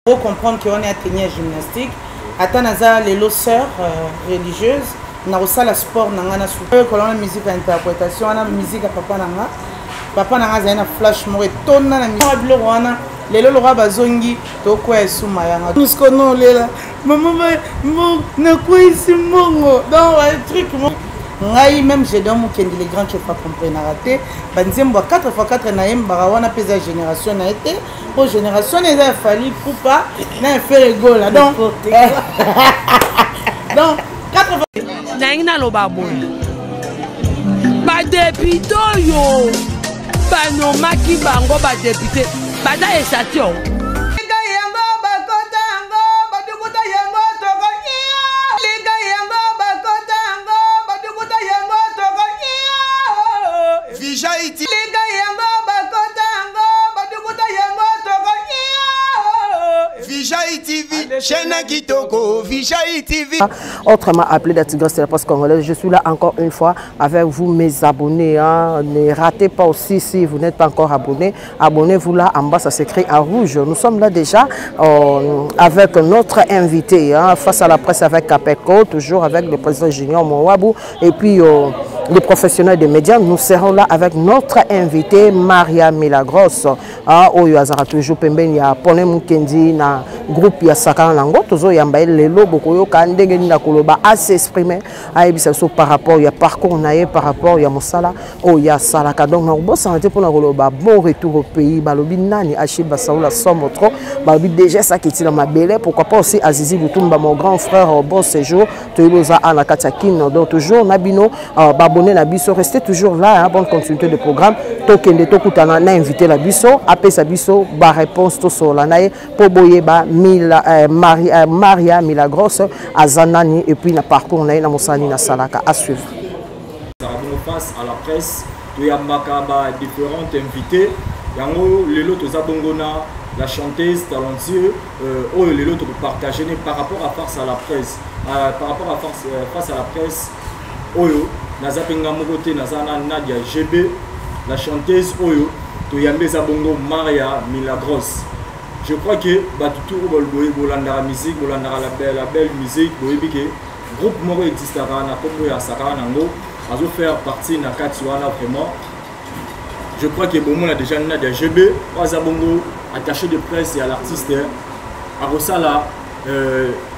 Pour comprendre qu'on est atteigné à gymnastique, Atanaza les sœurs religieuses, na la sport nanga sous la musique à interprétation, la musique à papa nanga. Papa nanga za na flash mo etona na musique bilo wana. Lelo lora bazongi to kwa esuma yanga. Nous kono lela. Maman mo na kwa isimongo. Dans un truc mo. Ngai même j'ai dans mon kendi les grands qui pas comprendre raté. Banzembo 4x4 na yemba wana pesa génération na été. Pour génération il a fallu pour pas na faire rigole là. Donc 4 Naina lo baboy. Ba député yo. Ba no maki bango ba député. Ba da esation. Autrement appelé la Tigre, c'est la poste congolaise. Je suis là encore une fois avec vous, mes abonnés. Hein. Ne ratez pas aussi si vous n'êtes pas encore abonné. Abonnez-vous là en bas, ça s'écrit en rouge. Nous sommes là déjà avec notre invité hein, face à la presse avec Capeco, toujours avec le président Junior Mouabou et puis les professionnels des médias. Nous serons là avec notre invité Maria Milagros. Oyo azara toujours pembeni ya Pone Mukendi na groupe ya Sakana Nango tozo yamba lelo bokoyo kandenge na koloba à s'exprimer ayebisa so par rapport ya parcours naé par rapport ya mosala o ya salaka donc na bo santé pour na koloba bon retour au pays balobi nani Achille Basaoula sombre trop balobi déjà ça qui tire mabele pourquoi pas aussi Azizi Lutumba mon grand frère au bon séjour toyoza ana katakine donc toujours nabino babonné na biso restez toujours là hein, bonne continuité de programme tokende tokutana na invité la biso après sa biso ba réponse to sola naé pour boyeba Maria Milagros Azanani et puis na parcours naé na mosani na salaka à suivre. Face à la presse, il y a différentes invités. Yango lelo toza bongona la chanteuse talentueuse lelo to partager par rapport à face à la presse. Par rapport à face à la presse oyo nazapenga mokote nazana Nadia GB la chanteuse oyo to yambeza bongo Maria Milagros. Je crois que tout la musique, la belle musique, le groupe Moro existera na Congo ya Sakana Nango, à faire partie na Katsuana vraiment. Je crois que bon on a déjà Nadia GB, Wazabongo attaché de presse et à l'artiste à Rosala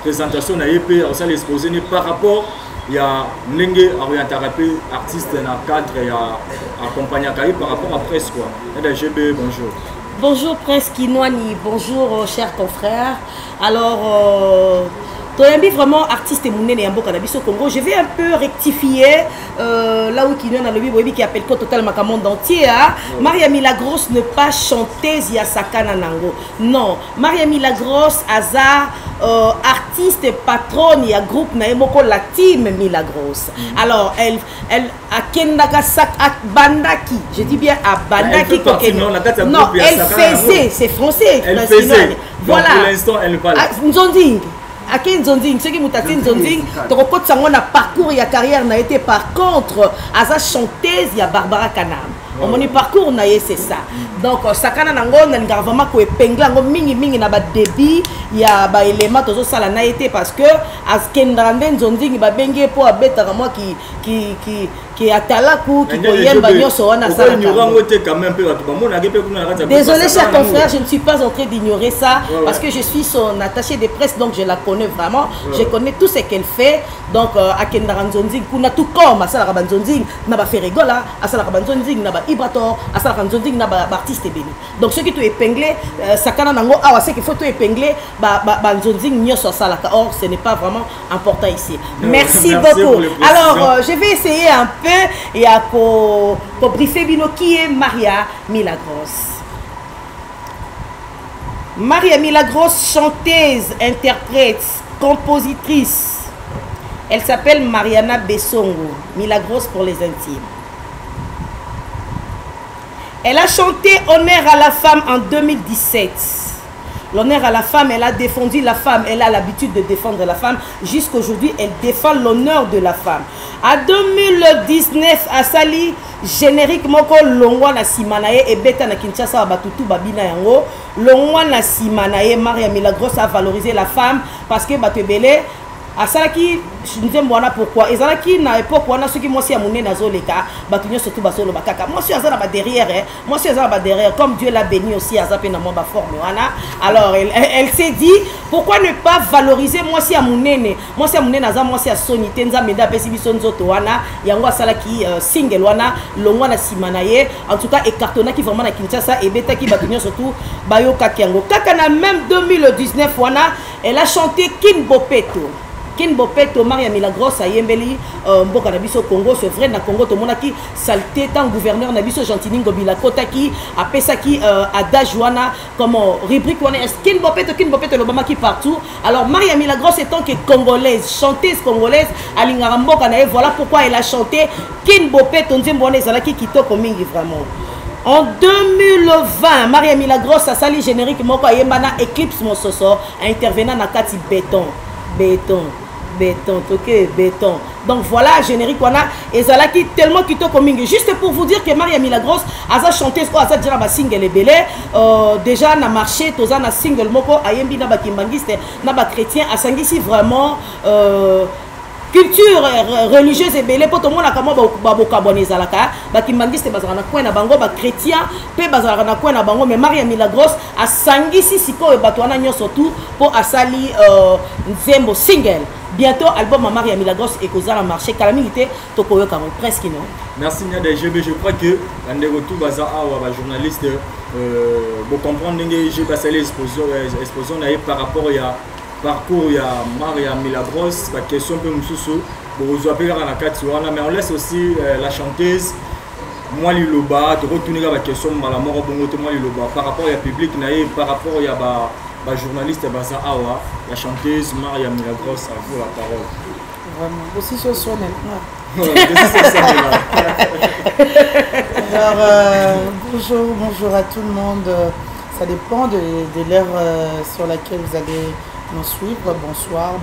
présentation na EP, à Rosala exposé par rapport il y a Nenge orientarapé artiste dans cadre et à accompagner par rapport à presse quoi. Nadia GB bonjour. Bonjour Prince Kinwani, bonjour chers confrères. Alors, Toyambi vraiment artiste et mouné et cannabis au Congo. Je vais un peu rectifier là où Kinwani a le bibi qui appelle total ma monde entier. Hein? Ouais. Maria Milagros ne pas chanteuse Yasakana Nango. Non, Maria Milagros Aza artiste et patronne il y a groupe Naemoko la team Milagros. Alors elle à Kendaka Sak à Bandaki. Je dis bien à Bandaki. Non, elle faisait, c'est français. Elle faisait. Voilà. Pour l'instant, elle parle. Nzonding. À qui Nzonding, ceux qui m'ont tapé Nzonding, ton parcours et carrière n'a été par contre à sa chanteuse, il y a Barbara Kanam. Mon parcours c'est ça. Donc Sakana Nango n'a vraiment que épinglé mingi na ba débit il y a ba élément toujours ça la été parce que à Kendranden Nzonding ba bengue pour abeta moi qui atalaku qui koyem ba nyoso wana ça. Désolé cher confrère, je ne suis pas en train d'ignorer ça parce que je suis son attaché de presse donc je la connais vraiment, je connais tout ce qu'elle fait. Donc à Kendran Nzonding kuna tout comme à ça la Nzonding na ba fait rigola, à ça la Nzonding na ba Ibrator, à ça la Nzonding na ba artiste béni. Donc ceux qui tu épinglé Sakana Nango ah c'est qu'il faut tout épingler ba Nzonding nyoso ça la. Or ce n'est pas vraiment important ici. Merci beaucoup. Alors je vais essayer un peu et à pour briefer bino qui est Maria Milagros. Maria Milagros, chanteuse, interprète, compositrice. Elle s'appelle Mariana Bessongo, Milagros pour les intimes. Elle a chanté Honneur à la femme en 2017. L'honneur à la femme, elle a défendu la femme, elle a l'habitude de défendre la femme. Jusqu'aujourd'hui, elle défend l'honneur de la femme. En 2019, à Sali, générique moko longwa na simanaye et beta na Kinshasa batutu babina yango. Longwa na simanaye, Maria Milagros a valorisé la femme parce que batebele à Salaki, je ne sais pas pourquoi. Et Salaki, na époque, on a ceux qui m'ont dit à mon nez nazoleka, batunyo surtout basolo bakaka. Moi, je suis à derrière, moi, je suis à derrière. Comme Dieu l'a béni aussi à Zapé dans mon forme. Alors, elle s'est dit, pourquoi ne pas valoriser moi, si à mon nez, moi, si à mon nez naza, moi, si à Sony, Tenza, Meda, Pesibison, Zotoana, Yango Salaki, single, wana, Longwana Simanaye, en tout cas, et Cartona qui vraiment à Kinshasa, et Beta qui batunyo surtout, Bayo Kakiango. Kakana, même 2019, wana, elle a chanté Kin Bopeto. Kin Bopeto, Maria Milagros, Ayembeli, Mboka Nabiso Congo, c'est vrai, na Congo, tout le monde qui salté tant gouverneur Nabiso Gentiningo Bilakota qui a Pesaki Ada Joana, comme rubrique, Kin Bopeto, l'Obama qui partout. Alors, Maria Milagros étant que congolaise, chanteuse congolaise, Alingarambo Kanae, voilà pourquoi elle a chanté Kin Bopeto, Nzembouane Zalaki Kitoko Mingi vraiment. En 2020, Maria Milagros a sali générique Moko Ayembana Eclipse Mososo, intervenant na Kati Béton. Béton, ok, béton. Donc voilà, générique, on a et Zalaki tellement qui comme juste pour vous dire que Maria Milagros a chanté ce qu'on a déjà single et belé déjà na marché, toza na single moko ayembi na bakimbangiste na ba chrétien a sangisi vraiment culture religieuse et belé pour tout le monde a comment babokabone zalaka bakimbangiste bazana coin na bango ba chrétien pe bazana na coin na bango mais Maria Milagros a sangisi siko e batwana nyoso tout pour asali nzembo single. Bientôt, album à Maria Milagros et Kozala marché. Calamité, Tokoyo Kamo, presque non. Merci Nia DGB. Je crois que Anderotou Baza Awa, journaliste, vous comprenez que j'ai passé l'exposition par rapport à parcours à Maria Milagros, la question peu moussou, vous appelez à la Katiwana, mais on laisse aussi la chanteuse. Moi, Liloba, de retourner à la question, moi, Liloba, par rapport au public, par rapport à la journaliste Baza Awa, la chanteuse Maria Milagros, à vous la parole. Vraiment, aussi sur son Alors, bonjour à tout le monde. Ça dépend de l'heure sur laquelle vous allez nous suivre. Bonsoir,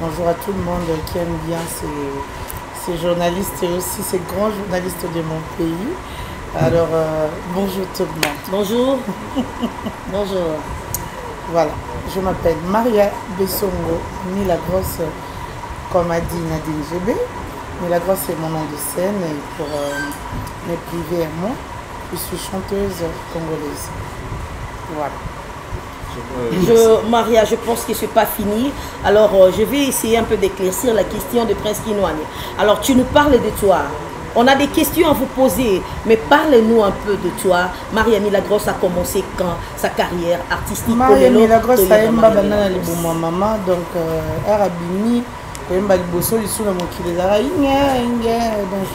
bonjour à tout le monde qui aime bien ces journalistes et aussi ces grands journalistes de mon pays. Alors, bonjour tout le monde. Bonjour. Bonjour. Voilà, je m'appelle Maria Bessongo Milagros, comme a dit Nadine GB. Milagros c'est mon nom de scène et pour mes privés à moi, je suis chanteuse congolaise. Voilà. Maria, je pense que ce n'est pas fini. Alors, je vais essayer un peu d'éclaircir la question de Prince Kinoane. Alors, tu nous parles de toi. On a des questions à vous poser, mais parlez-nous un peu de toi. Maria Milagros a commencé quand sa carrière artistique? Maria Milagros a été maman, donc Arabini, donc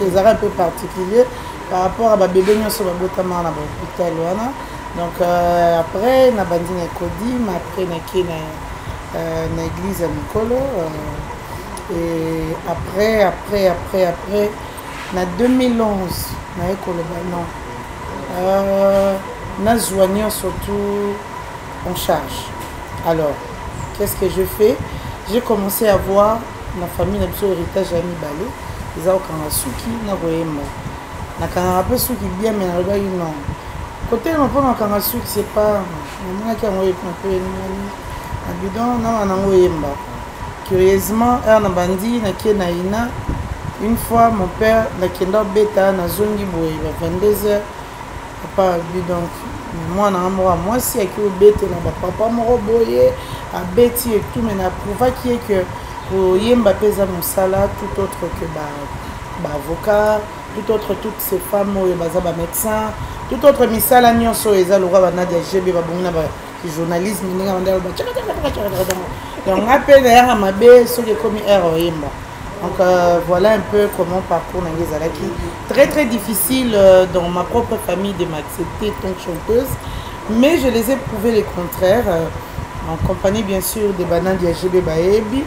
les arabes un peu particuliers par rapport à bébé sur la botamana à l'hôpital. Donc après, na bandine Kodi, après na église à Mikolo, et après. En 2011, nous joignons surtout en charge. Alors, qu'est-ce que je fais? J'ai commencé à voir ma famille, l'héritage à Mibale. Ils ont un souki, na goyemo. Na kana peu souki bien, mais na non. Côté mon père, na souki c'est pas. Moi qui a envoyé un peu na bidon, na goyemba. Curieusement, na bandi na kenaina. Une fois, mon père, la kenda beta na zongi boy, 22h, papa lui donc moi si avec le bête na papa moro boye, a beti et tout, mais na prouva qui est que pour yemba pesa mon sala tout autre que avocat, tout autre toutes ces femmes baza ba médecin, tout autre misala nyonso eza le roi bana dia GB ba bongina ba journalisme ninga bandela ba. Donc appel derrière ma bé ce qui est comme yemba. Donc voilà un peu comment parcours Nangezalaki. Très très difficile dans ma propre famille de m'accepter tant que chanteuse, mais je les ai prouvé le contraire. En compagnie bien sûr des bananes d'IAGB Baebi,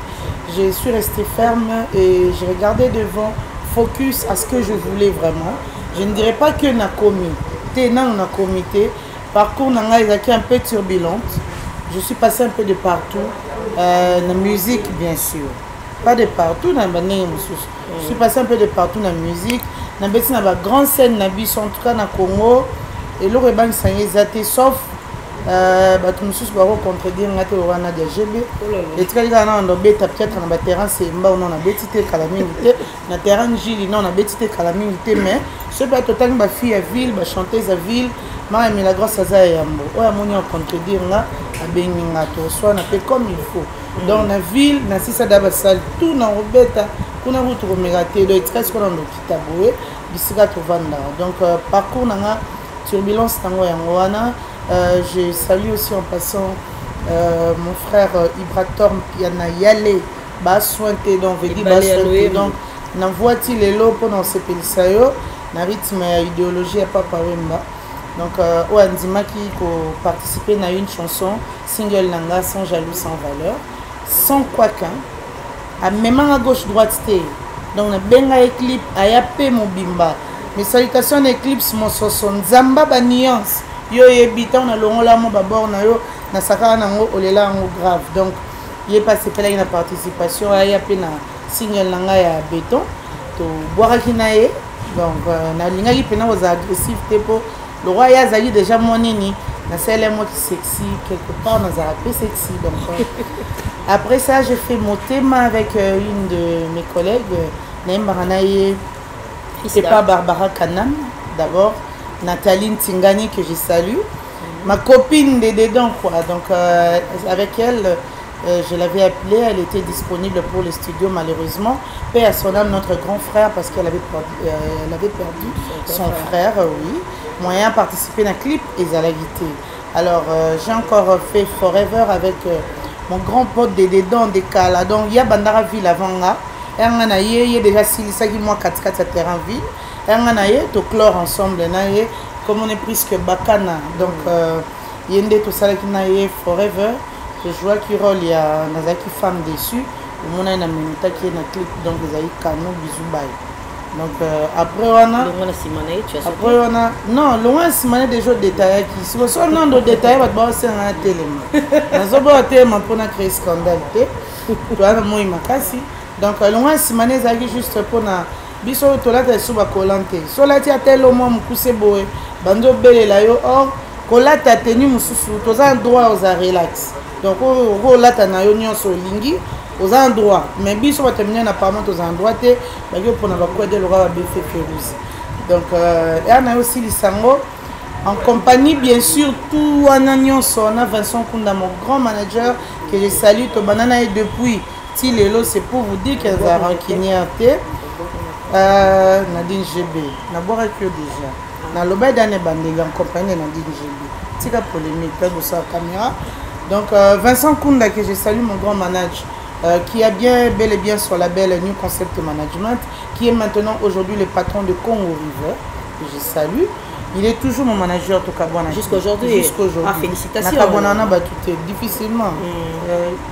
je suis restée ferme et je regardais devant, focus à ce que je voulais vraiment. Je ne dirais pas que na comité, non na comité, parcours nanga ezaki un peu turbulente. Je suis passé un peu de partout. La musique, bien sûr. Pas de partout dans le je suis passé un peu de partout dans la musique. Dans la grande scène, en tout cas dans le Congo. Et le reban s'est sauf. Tout le monde contredire ngate wana de GB. Et tu as na ndo beta peut-être na terrain c'est mba on a betité calamité na terrain Gili non on a betité calamité mais ce pas total ba fille à ville ba chanteuse à ville ma mais la grosse ça yambo o amoni on contredire nga abengi nga to soit na fait comme il faut dans la ville na sisa daba salle tout na robeta kuna route romérate do etika ce qu'on a ndo kitaboé bisika to vanda donc parcours na turbulence tango yango wana. Je salue aussi en passant mon frère Ibrator Piana Yale Baswante donc Vedi Baswante donc na voiture les lots pendant ce pelisayo na rythme idéologie à Papa Wemba donc au Andima qui participer à une chanson single nanga sans jaloux sans valeur sans quoi qu'un à même à gauche droite donc na benga éclipse ayape mobimba mes salutations éclipse mon soson zamba ba nuance yo yebita on a longola mo babor na yo na sakana nango olela ngo grave donc il est passé pela une participation aya pe na single nanga ya béton to boira kinaye donc na linga ki pena aux agressif tepo le roi ya zali déjà monini na celle moi qui sexy quelque part dans un peu sexy donc après ça j'ai fait mon thème avec une de mes collègues Naïm c'est pas Barbara Kanam d'abord Nathalie Tingani que je salue, ma copine des dedans quoi. Donc avec elle, je l'avais appelée, elle était disponible pour le studio malheureusement. Paix à son âme notre grand frère parce qu'elle avait perdu son frère, oui. Moyen de participer à un clip et à la guitare. Alors j'ai encore fait Forever avec mon grand pote des dedans des Kala. Donc il y a Bandara Ville avant là. Il y a déjà Silisa qui moi 4 à terrain ville. To clore ensemble comme on est plus que Bakana donc yende tout ça qui naie forever je vois qui rôle il y a Nazaki femme dessus on a une minute qui est dans clip donc les aïe canon bisou bye donc après on a non loin Simane des jeux détaillés qui si vous avez un nom de détail va devoir c'est un télé dans un bon thème pour créer scandale tu as moi makasi donc loin Simane zaki juste pour na biso tolata suba kolante solati atelo mo mukuse boye bando belela yo or kolata tenu mususu toza droit aux relax donc o lata na yo nyonso lingi aux droit mais biso batemenya na parlement toza droit te bagi pona ba quoi de le roi befe férouse donc et on a aussi lisango en compagnie bien sûr tout wana nyonso na Vincent Kunda mon grand manager que je salue to banana et depuis ti lelo c'est pour vous dire qu'elles a rancunière Nadine GB, d'abord que déjà. Dans le bail d'année bandé en compagnie Nadine GB. C'est la polémique de sa caméra. Donc Vincent Kunda que je salue mon grand manager qui a bien bel et bien son label New Concept Management qui est maintenant aujourd'hui le patron de Congo River que je salue. Il est toujours mon manager Tokabwana. Jusqu'aujourd'hui. Ah, félicitations. Nakabwana tout difficilement.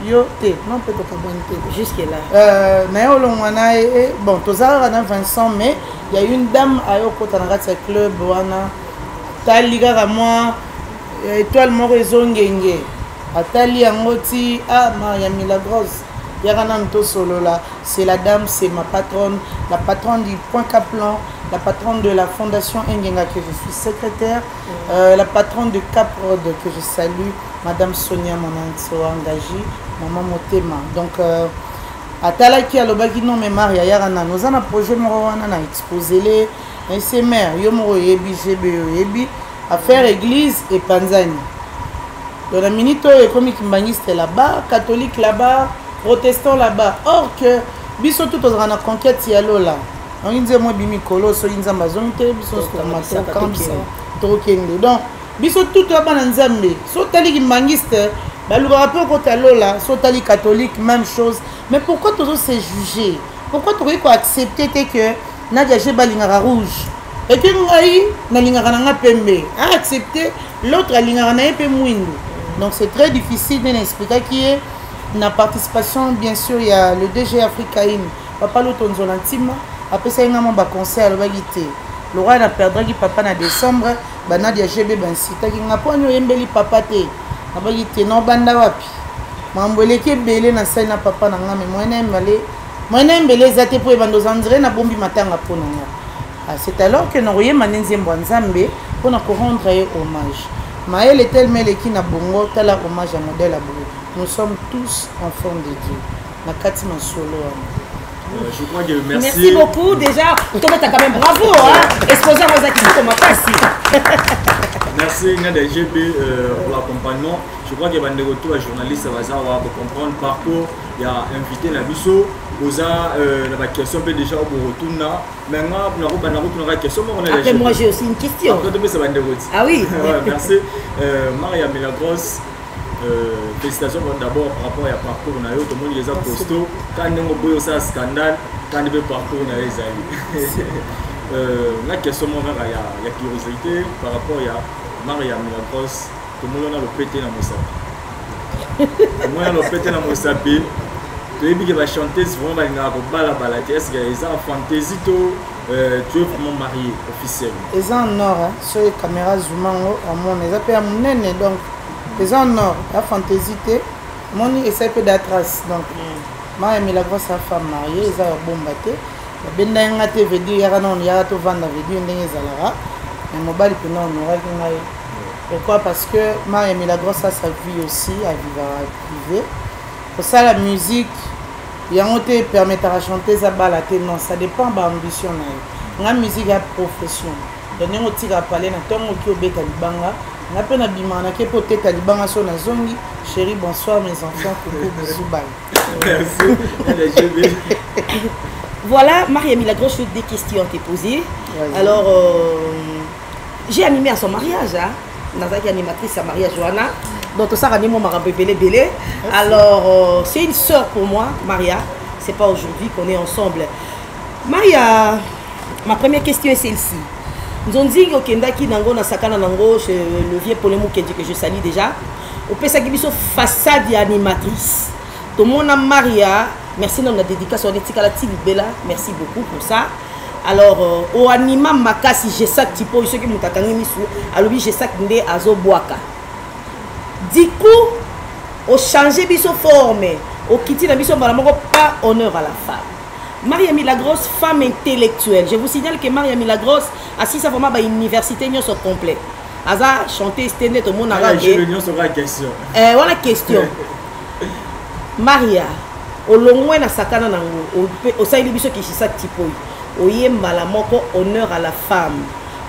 Yo te non peut Tokabwana. Jusque là. Naolongwana bon tozara na Vincent mais il y a une dame à Yoko Tanagata club wana taliga moi étoile mo réseau ngenge atali angoti ah Maria Milagros Yarana Nto Solo là, c'est la dame, c'est ma patronne, la patronne du Point Caplan, la patronne de la fondation Engenga que je suis secrétaire, la patronne de Caprod que je salue, Madame Sonia Monanso engagée, Maman Motema. Donc, à Talaki, à l'Obagi, non, mais Maria Yarana, nous avons un projet, nous avons exposé les SMR, Yomoro Yebi, GBE Yebi, à faire église et Panzani. Dans la minute, il y a comme c'était là-bas, catholique là-bas, protestants là-bas. Or que, biso tout dans la conquête, il y a là. On dit moi bimi kolo so inza mazonte biso so kambisa tokende donc biso tout là-bas na Nzambe so tali ki mangiste ba lu rapport ko talola so tali catholique même chose mais pourquoi toujours c'est jugé pourquoi tu ko accepter que Nadia Jeba lingara rouge et que ngai na lingara nga pembe a accepter l'autre lingara na pe mwindu donc c'est très difficile d'expliquer qui est na participation bien sûr il y a le DG Africaine papa Lotonzo Lantima. Après ça, il y a un concert à l'Obagité. Le roi a perdu papa en décembre. Nadia GB bansitaki nga po anyo yembeli papa te nabaki te no banda wapi mamboleke belé na sai na papa na nga mais moyena embele za te po ebando zandire na bombi matanga po na nga. C'est alors que na royema nzembo nzambe pour na rendre hommage. Maël est tellement qui na bongo tala hommage à modèle à Bourg. Nous sommes tous enfants de Dieu. Na kati masolo. Je crois que merci beaucoup déjà. Toi tu as quand même bravo hein. Exposant aux activités comme passé. Merci Nada GB pour l'accompagnement. Je crois que les retours à journalistes va comprendre parcours. Il y a invité la biso. La question peut déjà au retour là. Maintenant, on a question. Après moi j'ai aussi une question. Ah oui. Merci. Maria Milagros. Félicitations d'abord par rapport à parcours on a eu tout le monde les a costaud quand on a eu ça scandale quand on a parcours on a eu ça la question moi il y a curiosité par rapport à Maria Milagros tout le monde a le pété dans mon sapi tout le monde a le pété dans mon sapi tu es bien que la chanteuse vraiment balade est-ce qu'il y a des fantaisie tu es vraiment marié officiel ils en or sur les caméras zoomant à mon les appels à mon nez donc les en or, la fantaisie, mon essaie peu d'attrace. Donc, moi, je la grosse femme mariée, ils ont bon batté. La benda yanga te vedu, yara non, yara to vanda vedu, ndenge zalara. Mais mon bal peut non, on aura qu'un aïe. Pourquoi? Parce que moi, je la grosse à sa vie aussi, à vivre privée. Pour ça, la musique, yanga te permettra de chanter ça balaté. Non, ça dépend de l'ambition. La musique est profession. Donc, on tire à parler, on a qui au bêta libanga. Na pena bimana ke pote talibanga so na zongi chérie bonsoir mes enfants coucou bisous bye. Merci. Voilà, Maria Milagros, des questions à te poser. Alors j'ai animé à son mariage hein. Nazaki animatrice à mariage Johanna. Donc ça ranime mon marabout belé. Alors c'est une sœur pour moi, Maria. C'est pas aujourd'hui qu'on est ensemble. Maria, ma première question est celle-ci. Nous avons dit que Nango na sakana nango, le vieux Polémou qui dit que je salue déjà. Au PSA qui façade animatrice. Tout le monde a Maria. Merci dans la dédicace on est la Bella. Merci beaucoup pour ça. Alors au anima makasi j'ai ça tipo ceux qui m'ont attaqué misu. Alors j'ai ça qui ndé azo boaka. Du coup au changer biso forme, au quitter la biso malamoko pas honneur à la femme. Maria Milagros, femme intellectuelle. Je vous signale que Maria Milagros, assise à vraiment à l'université, nous sommes complets. Aza chanter, c'était tout le monde a regardé. Je vais question. Voilà question. Maria, au long na sakana nango, au saïli biso qui chisa tipo, au yemba la moko honneur à la femme,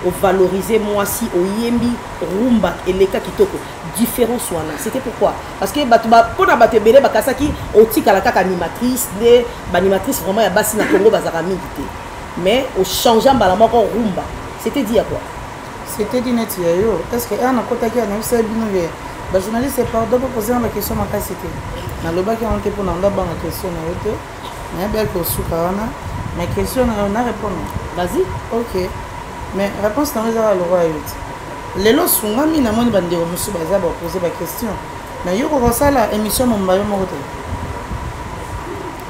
au valoriser moi si au yembi rumba et les cas kitoko. Différent soit là. C'était pourquoi? Parce que pour la battre belé bakasaki au tika la kaka animatrice des animatrice vraiment ya basi na Congo bazara milité. Mais au changeant balama ko rumba. C'était dit à quoi? C'était dit net yo. Est-ce que on a contacté na ça bino ye. Ba journaliste pardon pour poser la question ma cité. Na loba qui on te pour na ba na question na yote. Mais bien que suka wana ma question na répondre. Vas-y. OK. Mais réponse dans les à le roi yote. Lelo sungami na moni bandeko musu baza ba poser ba question. Mais yo ko sala émission mombayo moko te.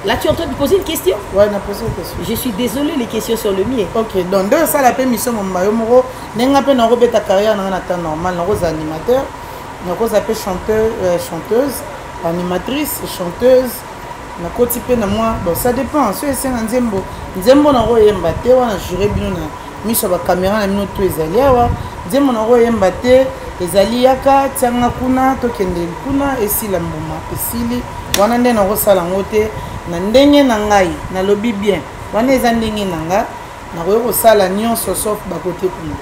Là tu es en train de poser une question? Ouais, on a posé une question. Je suis désolée les questions sur le mien. OK, donc deux ça la émission mombayo moko nenga pe na robeta carrière na temps normal na rose animateur, na rose appel chanteuse, animatrice, chanteuse, na koti pe na moi. Bon ça dépend, so c'est nzembo. Nzembo na ro yemba te wana juré bino na miso ba caméra na mino to ezali awa. Nzembo na ro yemba te ezali yaka tianga kuna to kende kuna esila mbuma esili wana nde na ro sala ngote na ndenge na ngai na lobi bien wana eza ndenge na nga na ro sala nyonso sauf ba côté kuna.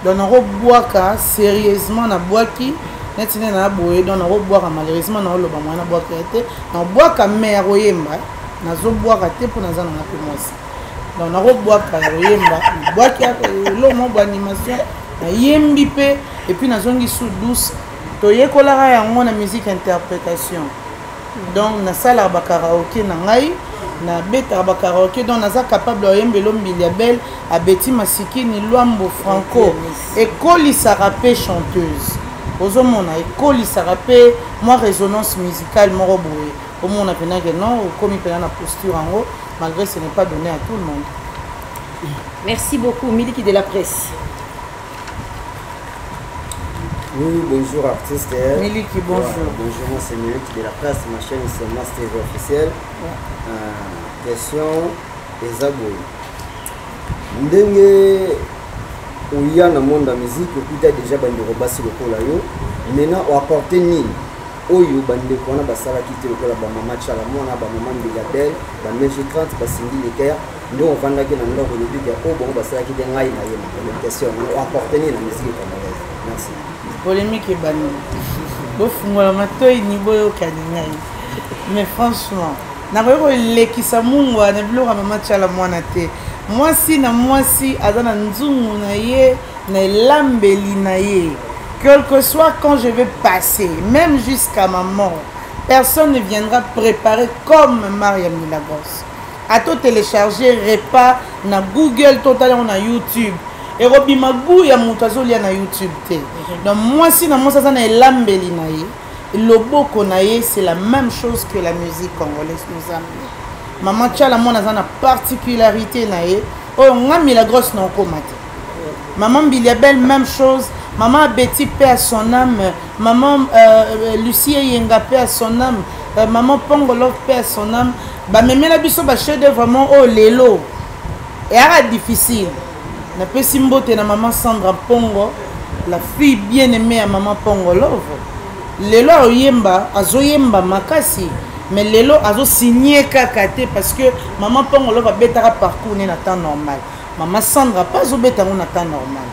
Donc na ro boaka sérieusement na boaki neti na boye donc na ro boaka malheureusement na loba mwana boaka te na boaka mais ro yemba na zo boaka te pour na za na pe mwasi. Donc na ro boaka ro yemba boaki lo mo bo animation na yembi pe et puis na zongi sous douce to yekolara yango na musique interprétation. Donc na sala ba karaoké na ngai na beta ba karaoké donc naza capable de yembelo mbiliabel a Betty Masikini Luambo Franco et Coli Sarapé chanteuse. Ozomona et Coli Sarapé moi résonance musicale moro boye. Au monde a pena que non ou comme il pena na posture en haut malgré ce n'est pas donné à tout le monde. Merci beaucoup Miliki de la presse. Oui, bonjour artiste. Miliki, bonjour. Bonjour, moi c'est Miliki de la place, ma chaîne c'est Master TV officiel. Question eza boye. Ndenge oya na monde la musique, okuta déjà bandeko basi lokola yo. Maintenant o apporter nini? Oyo bandeko wana basala kiti lokola ba mama chala mona ba mama Mbigabel, ba Meji 30 basindi leker. Ndo on vanda ke na ndako le biga o bon basala kiti ngai na ye na question. O apporter nini na musique congolaise? Merci. Polémique et banni. Bofungola matoi ni boyo kaningai. Mais franchement, na boyo lekisa mungu na biloko mama chala mwana te. Mwasi na mwasi azana nzungu na ye na lambeli na ye. Quel que soit quand je vais passer, même jusqu'à ma mort, personne ne viendra préparer comme Maria Milagros. À tout télécharger repas na Google total on a YouTube. Et Robi Magou ya mutazolia na YouTube te. Donc moi si na moi ça na lambeli na ye, le boko na ye c'est la même chose que la musique congolaise nous amène. Maman Tchala moi na particularité na ye, oh nga Milagros na komate. Maman Biliabel même chose, maman Betty paix à son âme, maman Lucie Yenga paix à son âme, maman Pongolo paix à son âme. Ba même la biso ba chef vraiment oh lelo. Et ara difficile. Na pesi mbote na maman Sandra Pongo, la fille bien aimée à maman Pongo Love. Lelo oyemba, azoyemba makasi, mais lelo azo signé kakate parce que maman Pongo Love a betara parcours na temps normal. Maman Sandra pas zo beta na temps normal.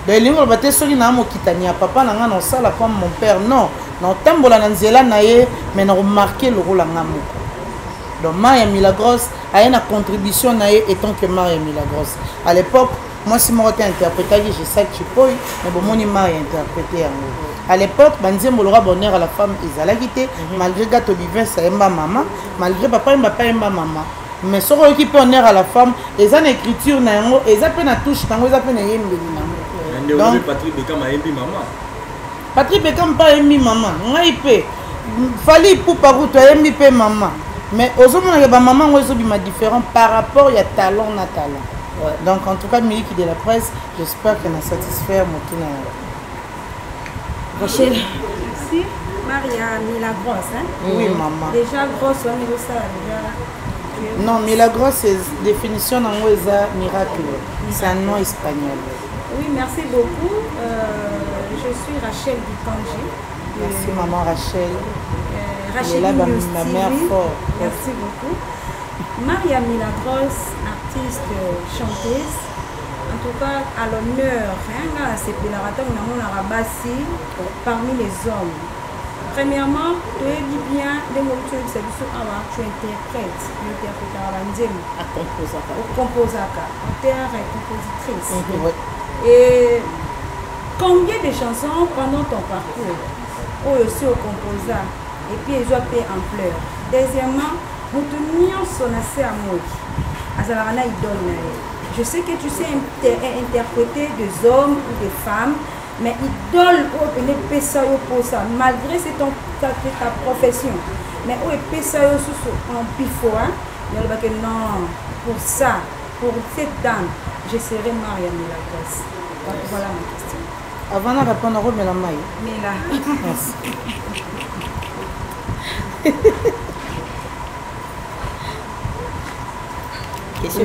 Donc lingo baté soki na mo kitania papa na nga na sala comme mon père non, na tambola na nzela na ye mais na remarquer le rôle nga moko. Donc Maria Milagros a une contribution na ye étant que Maria Milagros. À l'époque moi, si je suis interprété, je sais que tu peux, mais bon, mon image est interprété. À l'époque, je disais que bonheur à la femme, ils allaient quitter, malgré que vivant, c'est ma maman, malgré papa et ma maman. Mais ce qui peut honneur à la femme, ils ont une écriture, ils ont une touche, ils ont une donc, Patrick Beckham a aimé maman. Patrick Beckham pas aimé maman. Il fallait pour par où tu as aimé maman. Mais aux hommes, il y a maman qui est différent par rapport à talent na talent. Ouais. Donc en tout cas, Miliki de la presse, j'espère qu'elle a satisfait mon tour. Rachel. Merci. Maria Milagros, hein? Oui, maman. Déjà grosse, on est ça déjà. Non, Milagros, c'est définition en miracle. C'est un nom espagnol. Oui, merci beaucoup. Je suis Rachel Bikanji. Merci maman Rachel. Rachel là, ma mère fort. Merci beaucoup. Maria Milagros, artiste, chanteuse, en tout cas à l'honneur, c'est parmi les hommes. Premièrement, tu dis bien, tu interprètes, composaka, auteur et compositrice. Et combien de chansons pendant ton parcours, ou aussi au composa, et puis ils ont fait ampleur. Deuxièmement, je sais que tu sais interpréter des hommes ou des femmes, mais idole pour ça, malgré ta profession. Mais où est ça en pifo, non, pour ça, pour cette dame, je serai Maria Milagros. Voilà ma question. Avant de répondre à Mela Maï. Mela. Merci.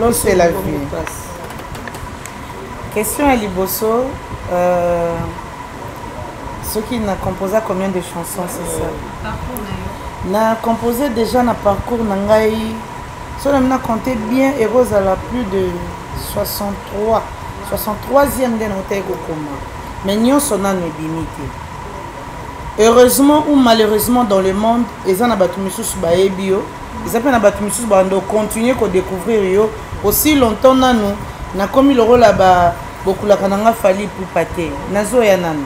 L'eau, c'est la vie. Question à Liboso. Ceux qui n'ont composé combien de chansons, c'est ça? N'a composé déjà dans parcours Nangaï. Si on a compté bien, Rose a plus de 63. 63e de notre Gokoma. Mais nous sommes en limité. Heureusement ou malheureusement dans le monde, ils ont abattu Missous Baebio. Ils ont abattu Missous Bando continuer à découvrir aussi longtemps nous na comme le rôle là-bas beaucoup la kananga fali pour pâté. Nazo ya nan.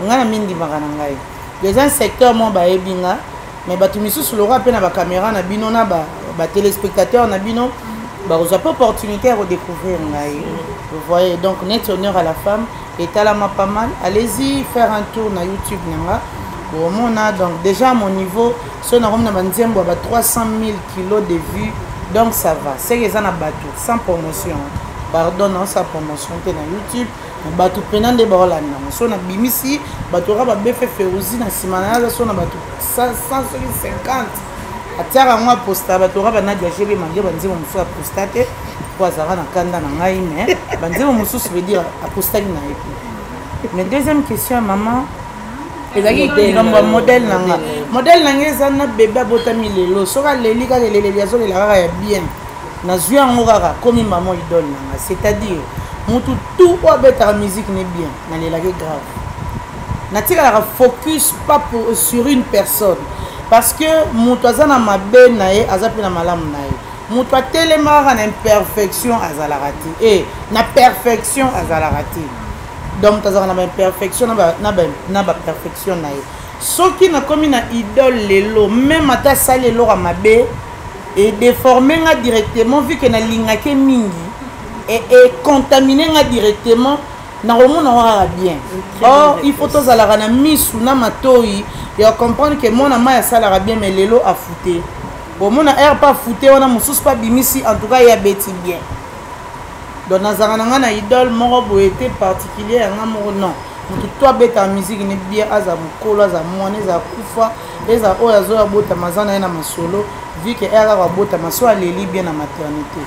On a mindi maranangai. Les un secteur mon baebinga mais batu Missous le roi pe na ba caméra na bino na ba téléspectateurs na bino ba vous avez opportunité à redécouvrir ngai. Vous voyez donc net honneur à la femme et talama pas mal. Allez-y faire un tour na YouTube nanga. Bon, on a donc déjà à mon niveau, si on a 300 000 kilos de vues, donc ça va. C'est que ça n'a pas tout, sans promotion. Pardon, non, sans promotion, tu es dans YouTube. bato pena nde baolanda so na bimisi bato oka babefe feruzi na nsima na yaza so na bato 150 atiaka yango aposta bato oka banadia gb mange banzembo mosusu aposta te po azalaka na kanda na ngai mais banzembo mosusu veut dire apostaki na ye mais deuxième question ya mama ezalaki ngambo ya modèle na nga modèle na nga eza na bebe abotami lelo soki aleli kaka eleleli azolela kaka ya bien nazwi yango kaka komi mama idole na nga c'est-à-dire mutu tout oyo abetaka musique ne bien nalelaki grave natikalaka focus pas sur une personne parce que mutu aza na mabe na ye aza mpe na malamu na ye mutu atelemaka na imperfection azalaka te na perfection azalaka te donc mutu azalaka na baimperfection na baperfection na ye soki nakomi na idole lelo même ata asali eloko ya mabe edéforme nga directement vu que nalingaki mingi et contaminé nga directement nakomona kaka bien or il faut tozalaka na misu na matoi ya comprendre que mwana mai asalaka bien mais lelo afute bomona air pas afute wana mosusu pa bimisi en tout cas ya beti bien donc nazalaka na nga na idole moko boye ete particulier yanga moko non motu to abeta musique ne bien aza mokolo aza mwana eza kufa eza oyo azoya botama aza na ye na masolo vu que air kaka botama so aleli bien na maternité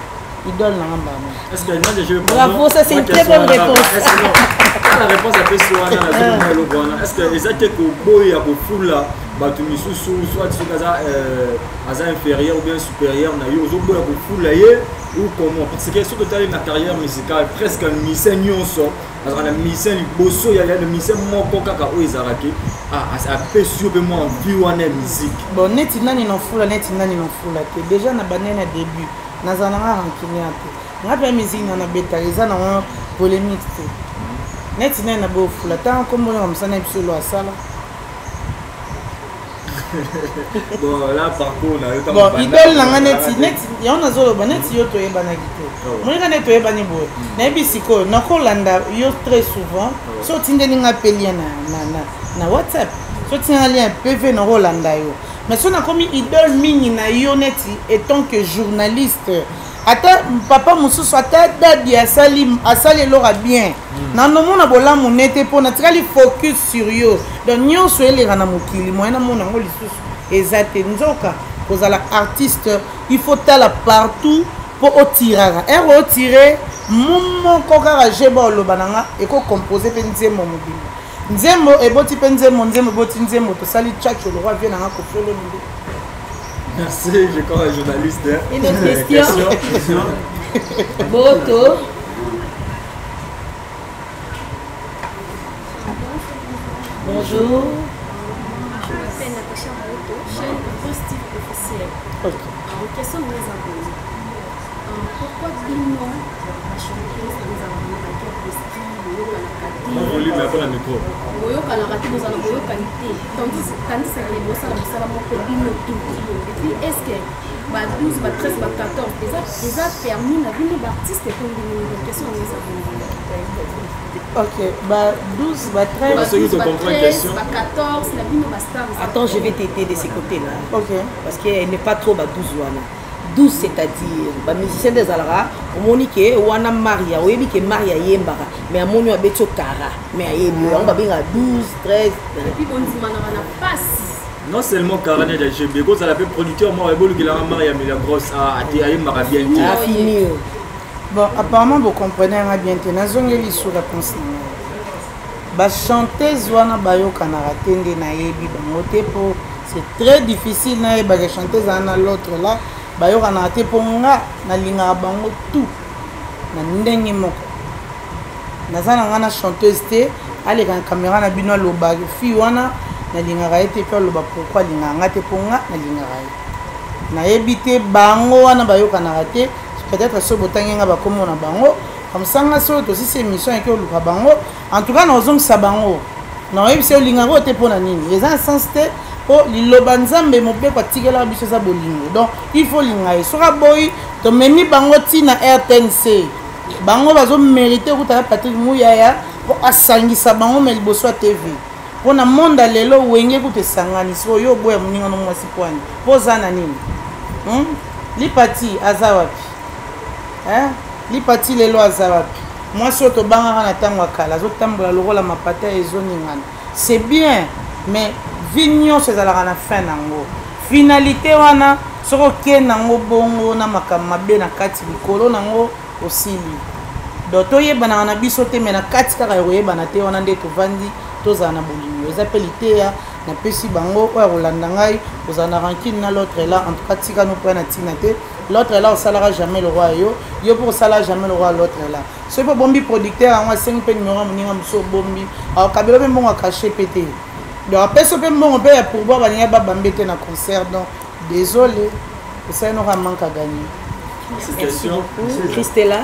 idole na ngamba. Est-ce que je vais bravo, ça c'est une très bonne réponse. La réponse est est-ce que exactement que boy a beaucoup là batu misusu soit ce kaza inférieur ou bien supérieur na yo zo boy a beaucoup là ou comment parce que surtout dans la carrière musicale presque musicien nyonso parce que la musicien bosso il y a le musicien moko kaka o ezaraki a peu sur peu moi envie wana musique bon neti nani no fula te déjà na banene début nazalanga rancunier te nga pe musique na beta eza na polémique te neti nani na bo fula tant comme on msana biso lo asala bon là par contre on a bon idole na nga neti ya on azolo ba neti yo to yeba na kito moi nga neto yeba ni boye na bisiko na kolanda yo très souvent so tindeli nga pelia na WhatsApp so tindeli un PV na kolanda yo mais so na komi idole mingi na yo neti étant que journaliste ata papa mosusu ata dadi asali eloko bien na nomona bolamu nete mpo natikali focus sur yo donc nyonso eleka na mokili moye namona yango lisusu eza te nzoka kozala artiste il faut tala partout mpo otiraka ere otire momoko kaka jeba oloba na nga ekocompose mpe nzembo mobimba nzembo eboti mpe nzembo eboti nzembo tosali chacho le roi vie na nga kofolo mbi. Merci, je crois un journaliste. Une autre question. Boto. Bonjour. Je m'appelle Natacha Boto, chaîne Positive officielle. En question de mes abonnés. Pourquoi Bino a chanté les abonnés à quel poste volume après le micro. Boyoka na raté nous allons boyoka qualité. Tandis que les bossa la bossa la moko Bino tout. Et puis est-ce que ba 12, ba 13, ba 14 déjà permis na bino ba artiste pour une question de mes abonnés. Ok, bah 12, bah 13, bah 13, bah 14, la bino ba star. Attends, je vais t'aider de ces côtés-là. Ok. Parce qu'elle n'est pas trop ba 12 wana. 12 c'est-à-dire ba musicien des alara omoni ke wana Maria oyebi ke Maria yembaka mais amoni abeto kara mais ayebi on ba benga 12 13 et puis on dit mana passe non seulement Karane de GB because ça l'appelle producteur moi ebolu ki la Maria mais la grosse a yembaka bien a fini. Bon apparemment vous comprenez bien te nazongeli sur la réponse ba chanteuse wana bayoka na ratende na yebi bango te po c'est très difficile na ba chanteuse ana l'autre là bayoka na te po nga nalingaka bango tout na ndenge moko naza na nga na chanteuse te aleka na caméra na bino aloba fi wana nalingaka ye te mpe aloba pourkui alingaka nga te po nga nalingaka ye nayebi te bango wana bayokanaka te peut-être so botangi nga bakomona bango comme ça nga so tosisi émission eke oluka bango en tout cas naozongisa bango naoyebi se olingaka oyo te mpona nini eza na sens te po liloba nzambe mobeko atikelaka biso eza bolingo donc il faut linga ye soki aboyi tomemi bango ntina RTNC bango bazomérite okutaka Patrick Muyaya po asangisa bango me liboso ya TV mpona monde lelo wenge kuta esangani so oyo oboya moninga no mwasi pwani mpo oza na nini lipati aza wapi lipati lelo aza wapi moi surtout bangaka na tango kala zotambola lokola mapata ezoningana c'est bien mais vignon c'est ezalaka na fin nango finalité wana soko ke nango bongo na makambo mabe na kati likolo nango osili donc toyebana na biso te mais na kati kaka koyebana te wana nde tovandi tozala na bolimi eza mpe liteya napesi bango oyo kolanda ngai ozala na rankine na l'autre là en tout cas tika no mpe na ntina te l'autre là osalaka jamais le roi yo mpo osala jamais le roi l'autre là soki mpo bombi producteur yango asengi mpe numéro ya moninga mosu obombi akabela mpe mbongo akache mpe te donc apesi mpe mbongo mpe ya pourboire balingi babambi te na concert donc désolé osali noka manque à gagner. Merci beaucoup. Christella.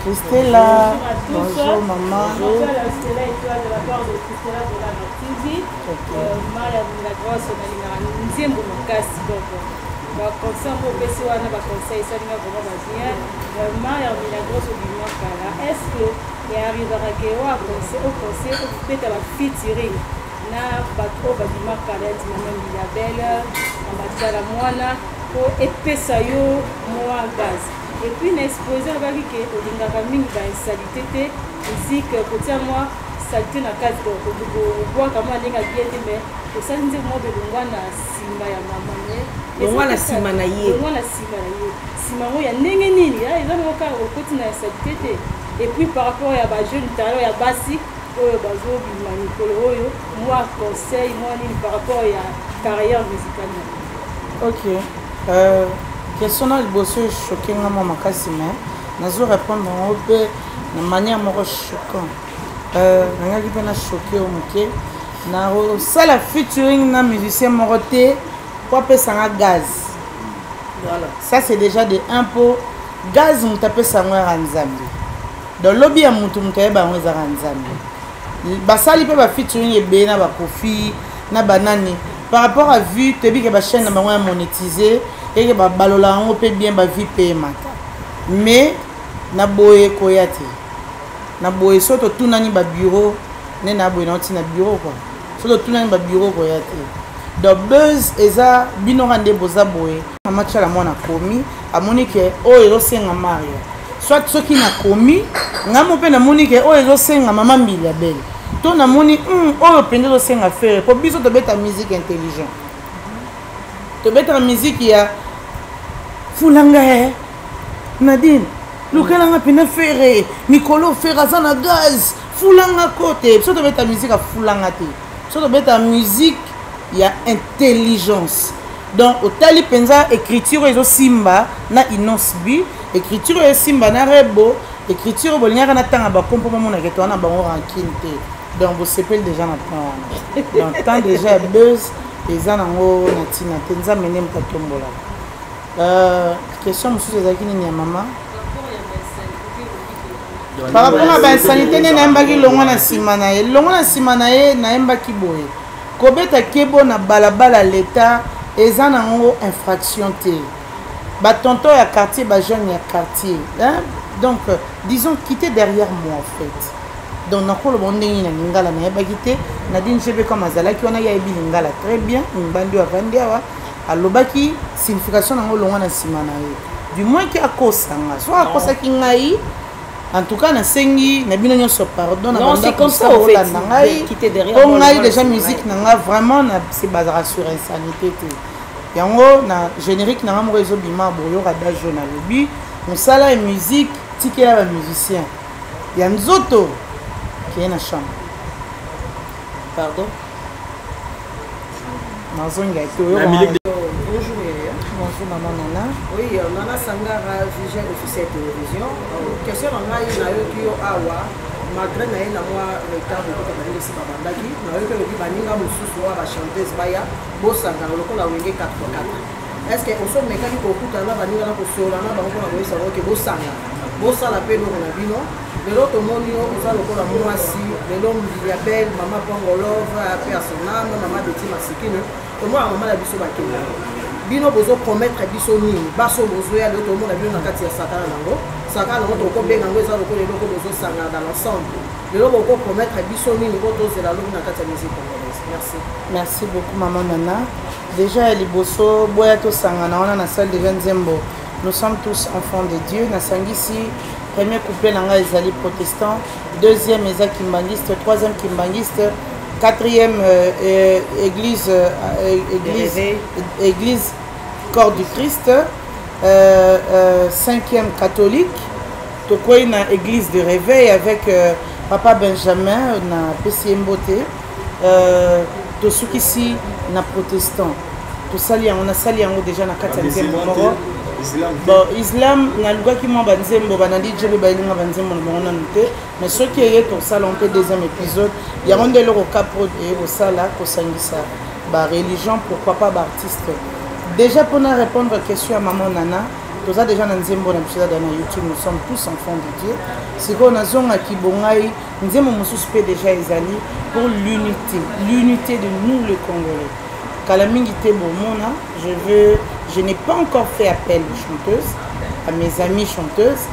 Christella, bonjour maman. Bonjour Christella et toi de la part de Christella de la Martizi. Maria Milagrosse, on a une nzembo makasi donc baconseil mpo opesi wana baconseil esalinga vraiment babien. Maria Milagrosse obimwa kala est-ce que earrivera ke oconseil opeta bafeaturing na bato oyo babima kala nti na même bilabele na matala mwana mpo epesa yo mwa gaz. Et puis, on a exposé à Bari que l'ingaming va salité, musique, côté moi, salité na case de bois comme on a bien mais que ça nous est moi de l'ongwa na simba ya maman. L'ongwa na simba na ye. L'ongwa na simba na ye. Simba mo ya nenge nini ya ils ont encore au côté na salité. Et puis par rapport à ba jeune talent ya basi oyo bazo bimanikolo oyo moi conseil moi ni par rapport à carrière musicale. OK. Question na liboso choqué ngama makasi mais nazo répondre au peu de manière moko choquant nangaki pe na choqué au moké na sala featuring na musicien moko te po apesa nga gaz voilà ça c'est déjà de impôt gaz mutu apesa ngo ya nzambe donc lobi ya mutu ayeba yango ezaka nzambe basali mpe bafeaturing ebeye na bakofi na banani par rapport à vue toyebi ke bachaîne na bango ya monétiser et que balola on peut bien ba vie payer mata mais na boye koya te na boye soto tunani ba bureau ne na boye na tina bureau quoi soto tunani ba bureau koya te donc buzz eza bino rande boza boye mama chala mwana komi amoni ke o elo senga maria soit soki na komi ngamo pe na moni ke o elo senga mama mbili ya belle to na moni o pende lo senga faire pour biso to beta musique intelligent to beta musique ya fulanga Nadine lukelanga pena ferre Nicolo ferra na gaz fulanga côté so to beta musique a fulanga te so to beta musique ya intelligence donc otali penza écriture ezo simba na inosbi écriture ya simba na rebo écriture bolingaka na tanga ba kompo mona ke to na bango rankine te donc vous sepel déjà na temps donc tant déjà buzz eza nango na tina te nzambe ne mtatombola. Question monsieur ezaki nini ya mama par rapport à bainsanité ne nayembaki longo na nsima na ye longo na nsima na ye nayembaki boye kobeta kebo na balabala leta eza nango infraction te batonton ya quartier bajeune ya quartier donc disons quitter derrière moi en fait donc nakoloba ndenge na lingala nayebaki te nadine jebe comme azalaki wana yayebi lingala très bien mbandi avandi awa alobaki signification nango longo na nsima na ye du moins ki akosanga so akosaki ngai en tout cas nasengi na bino nyonso pardon na non c'est comme ça au fait quitter derrière on a déjà musique nanga vraiment na c'est basé sur insanité te yango na générique nanga moko ezobima boyo rada jaune alobi mosala ya musique tikela ba musicien ya nzoto qui est na chambre pardon nazonga ete bonjour maman Nana. Oui, Nana Sangara, vigile officiel télévision. Question na yoki yo awa malgré na moi retard de côté de Sima Bandaki, na yoki lobi baninga mususu wa ba chanteuse baya bosanga lokola wenge 4x4. Est-ce que oso mekaki ko kuta na baninga na ko sola na bango na boisa ke bosanga. Bosala pe no na bino. Lelo to moni yo oza lokola mwasi, lelo ya belle mama Pongolova, personnel, mama Betty Masikine. To moi mama la biso bakela. Bino bozo promettre biso nini baso bozo ya loto mo na bino na kati ya satana nango saka na ko benga ngo eza lokolo eloko bozo sanga dans l'ensemble lelo ko promettre biso nini ko tozela lobi na kati ya musique congolaise. Merci. Merci beaucoup maman Nana. Déjà liboso boya to sanga na wana na salle de Nzembo. Nous sommes tous enfants de Dieu. Na sangisi premier couplet nanga ezali protestant, deuxième eza kimbangiste, troisième kimbangiste, quatrième église corps du Christ, cinquième catholique. Tokoy na église de réveil avec papa Benjamin na PCM Beauté. Tosukisi na protestant. Tosali on a sali yango déjà na kati ya Nzembo moko. Bon, Islam na luga ki mo banzembo banandi djebe balinga banzembo na ngona nte mais ce qui est pour ça on peut deuxième épisode il y a rendez le capro et au sala ko sangisa ba religion pourquoi pas ba artiste. Déjà pour nous répondre à la question à maman Nana, tous a déjà na nzembo na bisala dans YouTube, nous sommes tous enfants de Dieu. C'est qu'on a zonga ki bongai nzembo mususpect déjà ezali pour l'unité de nous le Congolais. Kalamingité Bomona, je n'ai pas encore fait appel aux chanteuses, à mes amies chanteuses,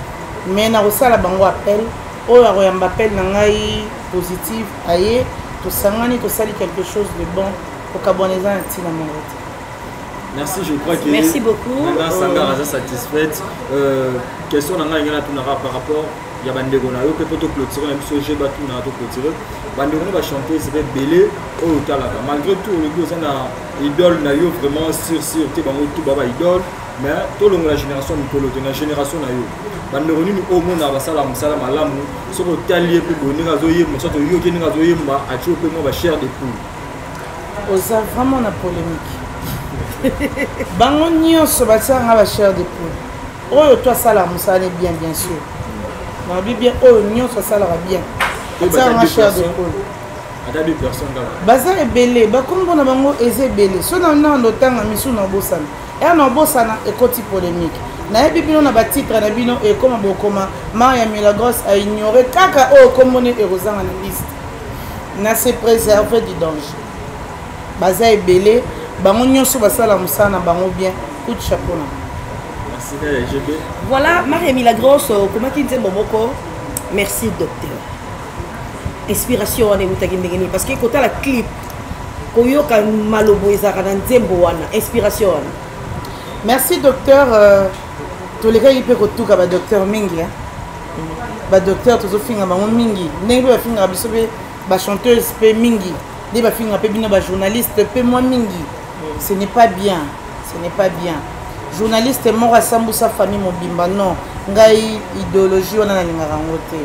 mais na rosa la bango appel, oh la royamba appel nangai positif, aye, to sangani to sali quelque chose de bon pour kaboneza un petit na mongote. Merci, je crois que merci beaucoup. Nana Sangara est satisfaite. Question nanga ngana tunara par rapport ya bandeko na yo pe poto clôturer même so j'ai battu na to clôturer bandeko na ba chanter c'est belé au talaka malgré tout le go na idole na yo vraiment sur te bango tout baba idole mais to longo la génération mikolo de la génération na yo bandeko ni au monde na basala musala malamu so ko talier pe boni ngazo yemba so to yo ke ngazo yemba a cho pe mo ba chair de poule oza vraiment na polémique bango nyonso basanga ba chair de poule oyo toi sala musala bien sûr. Ma bien, oh, nous ça ça bien. Ça ma chère de poule. Ada deux personnes là. Baza est belé, ba comme on a bango ezé belé. So na na ndotanga misu na bosana. Et na bosana et côté polémique. Na bibino na ba titre na bino et comme bokoma Maria Milagros a ignoré kaka oh comme on est erosanga na liste. Na se préserver du danger. Baza est belé, bango nyonso basala musana bango bien. Coup de chapeau na. Voilà, Maria Milagros, comment tu dis Momoko? Merci docteur. Inspiration on est parce que quand la clip, koyo ka malobo ezaka na nzembo wana, inspiration. Merci docteur. Tous les gars ils peuvent kotuka ba docteur mingi hein. Ba docteur tozo finga ba mingi. Ndenge ba finga bisobe ba chanteuse pe mingi. Ndenge ba finga pe bino ba journaliste pe moi mingi. Ce n'est pas bien. Ce n'est pas bien. Journaliste mort à Sambousa famille mobimba non ngai idéologie on a lingara ngote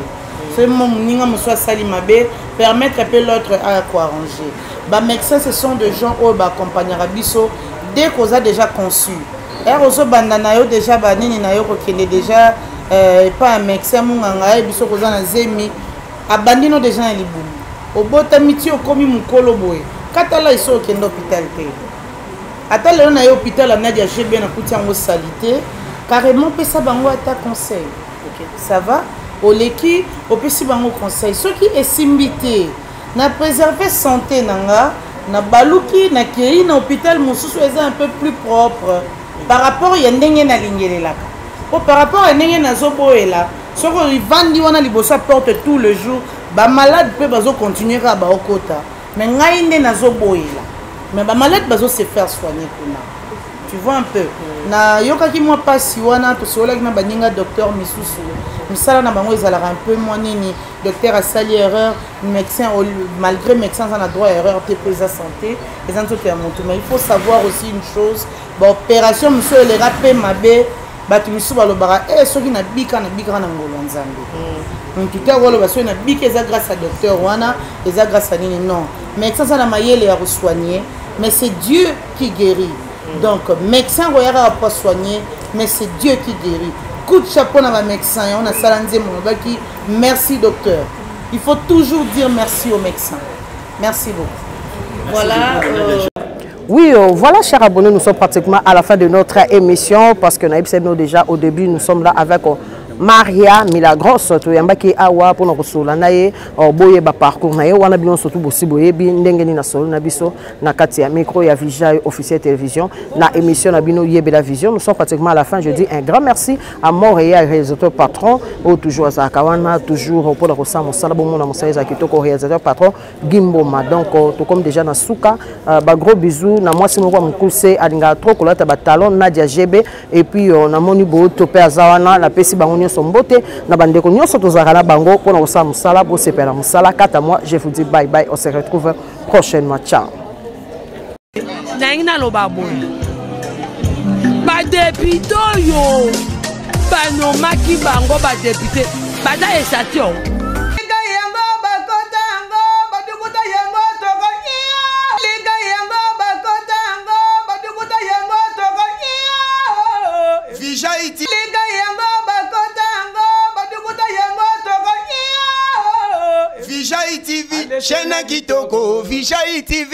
c'est mon ninga muswa sali mabe permettre un peu l'autre à quoi arranger ba médecins ce sont des gens au ba accompagner biso dès qu'on a déjà conçu et ozo bandana yo déjà ba nini na yo ko kende déjà pas un médecin munganga biso ko za na zemi abandino déjà na libumu obota miti okomi mukolo boye katala iso kende hôpital te. Ata lelo na hôpital a Nadia Gébé na kuti yango salité carrément pesa bango ata conseil. OK, ça va oleki opesi bango conseil soki esimbité na préserver santé nanga na baluki na kei na hôpital mosusu eza un peu plus propre par rapport ya ndenge na lingelelaka. Par rapport à ndenge na zoboela soko vandi wana liboso porte tout le jour ba malade peut bazo continuer ka ba okota mais ngai nde na zoboela. Mais les malades doivent se faire soigner. Tu vois un peu. Na yoka ki moi pas si wana to sola na baninga docteur misusu. Misala na bango ezalaka un peu moins nini docteur a sali erreur médecin malgré médecin ça a droit à erreur te pesa santé les autres qui montent mais il faut savoir aussi une chose ba opération monsieur les rapé mabe batu misu balobara soki na bika na ngolo nzambe. Donc tout à l'heure parce que na bika eza grâce à docteur wana eza grâce à nini non médecin ça na mayele à soigner mais c'est Dieu qui guérit. Donc médecin royara pas soigner mais c'est Dieu qui guérit. Coup de chapeau na médecin on a salanzé mon baki merci docteur. Il faut toujours dire merci aux médecins. Merci beaucoup. Voilà Oui, voilà, chers abonnés, nous sommes pratiquement à la fin de notre émission parce que Naïb Seno déjà au début, nous sommes là avec Maria Milagros toyambaki awa pona kosola na ye boye ba parcours na ye wana bino surtout bosibo yebi ndenge ni na solo na biso na kati ya micro ya Vija officiel télévision na émission na bino Yebela Vision. Nous sommes pratiquement à la fin. Je dis un grand merci à Montréal réalisateur patron ou toujours à Kawana toujours pour le ressent mon salabo mon amosaïs akitoko réalisateur patron Gimboma. Donc tout comme déjà na Souka ba gros bisous na moi si mo kwa mkuse alinga trop kolata ba talon Nadia GB et puis na moni bo topé azawana la pesi bango nyonso mbote na bandeko nyonso tozaka na bango pour le ressent mon salabo sepela mon sala 4 mois. Je vous dis bye bye, on se retrouve prochainement. Ciao. Naina lo baboy. Ba député yo. Ba no maki bango ba député. Ba da esatio. Liga yango ba kota ngo ba dukuta yango toko iyo. Liga yango ba kota ngo ba dukuta yango toko iyo. Vija iti. Liga yango ba kota ngo ba dukuta yango toko iyo. Vija iti. Chaîne kitoko. Vija iti.